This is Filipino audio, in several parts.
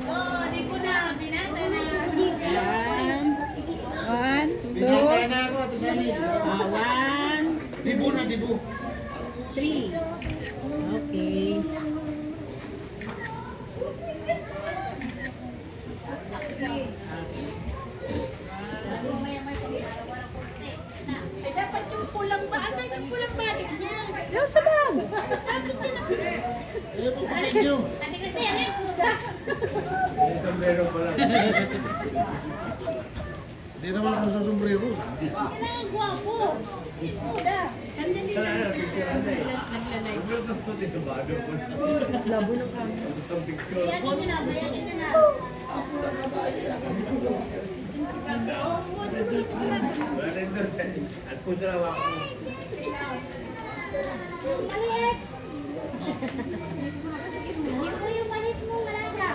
Oh, di ko na. Binata na. Yan. 1, 2, Binata na ako, ito sali. 1, Dibu na, dibu. 3. Okay. Dapat yung pulang ba? Asan yung pulang balik niya? Yung sa bag. Ayaw po sa inyo. Ate kasi, ano yung Sombrero pala. Hindi naman ako sa sombrero. kailangan gwapo. Kuda. Nandun din. Labo ng kami. Bayagin nyo na, bayagin nyo na. Maliit! Hindi ko yung maliit mo, malaga.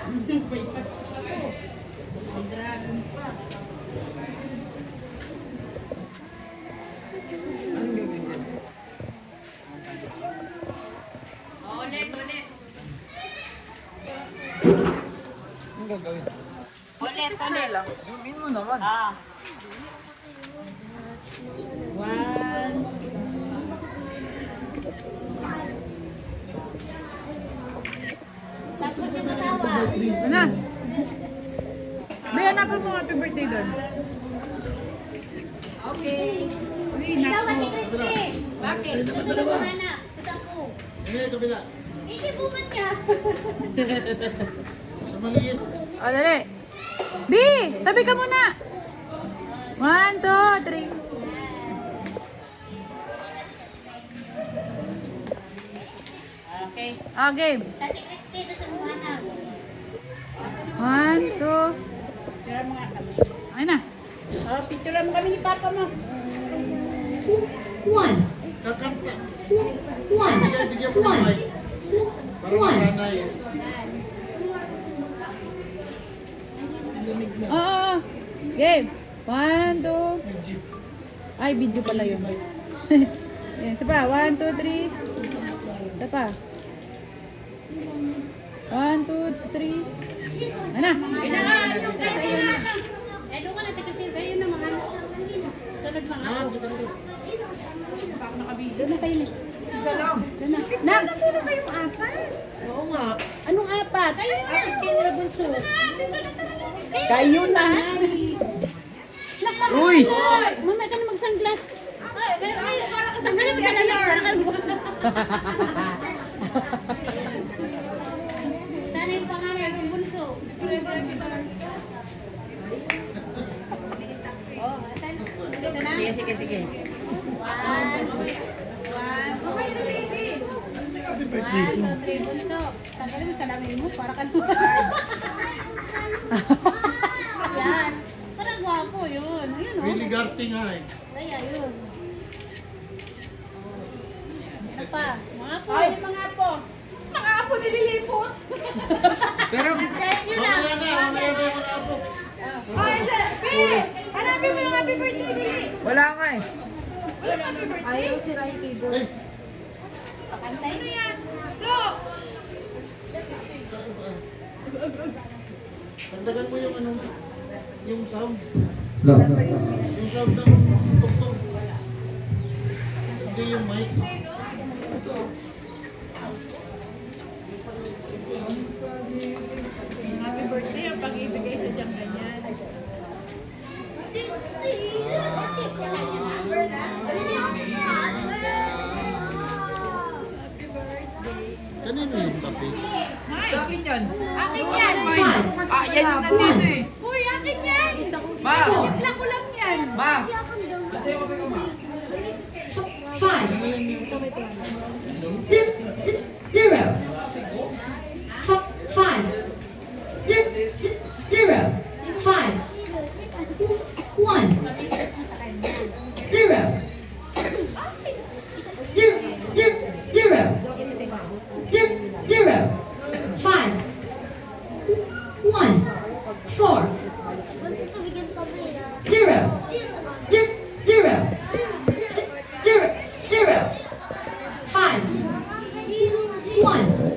Ulit, ulit. Anong gagawin? Ulit, ulit. Zoom in mo naman. Ah. 1. Tapos yung asawa. Ano? May hanapan mo happy birthday doon. Okay. Uy, Ikaw, Ate naku. Christy. Bakit? Susunod mo na. Ito ako. Hindi, kabila. Hindi buman niya. Sa maliit. O, dali. B! Tabi ka muna. 1, 2, 3. Okay. Okay. Ate Christy, ito sa mukha na. 1, 2. Picture mo nga kami. Ayun na. Oh, picture mo kami ni Papa mo. Kakanta. Bigyan mo ng mic. Para masanay. Oo. Game. 1, 2. Ay, video pala yun. Yan, isa pa. 1, 2, 3. Isa pa. 1, 2, 3. Ayun na. Eh, doon ka na, Ate Christy. Kayo na mga. Sunod mga. Ah, kita mo. Doon na kayo na. Isa lang. Doon na. Nak, natulog kayong apat. Oo nga. Anong apat? Kayo na. Apat kayo na bunso. Kayo na. Uy! Mamaya ka na mag-sunglass. Sanggalin mo sa lalag. Sana yung pangalan ng bunso. Oh, asan? Dito na? Sige, sige. One. Okay na, baby. 1, 2, 3, bunso. Tanggalin mo sa lamin mo para ka Yan. Parang gwapo yun. Yun, oh. Willie Garty nga eh. Kaya yun. Ano pa? Mga po. Ay, mga po. Mga apo nililipot. Pero, Kaya yun na. Mamaya na, mamaya na yung mga apo. Ay, Pili! Hanapin mo yung happy birthday nili. wala nga eh. Ayaw si Rai keyboard. Eh, Pakantay na yan. So, tagdagan mo yung ano, yung sound. Yung sound ng tugtog. Hindi yung mic. happy birthday ang pag-ibigay sa diyang ganyan. Kanino yung kape? Sa akin yan. Akin yan! Ah, yan yung nandito eh. Uy, akin yan! Ma! Tipla ko lang yan! Ma! Zero. Five. Zero. 5. 1. 0. 0. 5. 1. 4. 0. 0. 5. 1.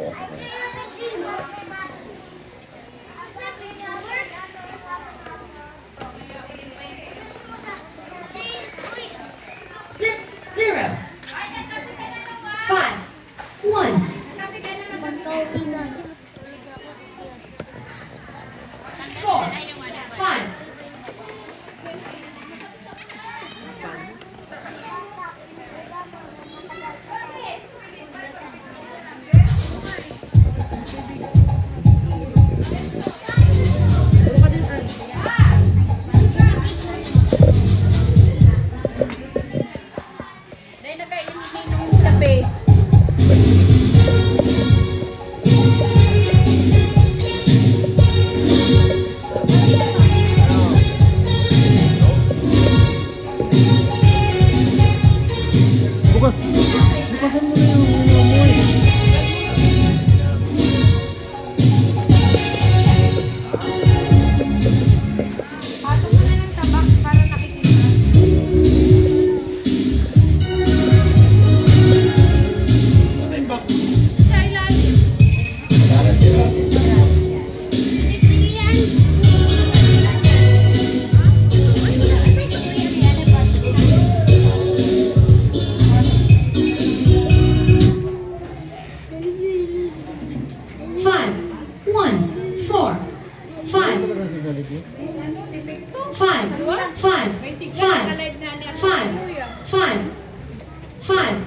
4, 5, Dahil nagkainin ng kape. Bukas. Bukasan mo na yung amoy. Pasok mo na ng tabak para nakikita. Sa ilalim. Five, 1, 4, 5, Ano ba sa Jollibee? 5, 5, May signal 5, ka-live na niya. 5, 5, 5,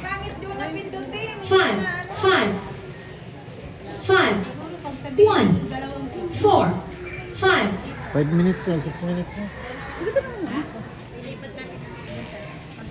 Pangit yun ang pindutin. 5, 5, 5, 1, 4, 5, 5 minutes or 6 minutes.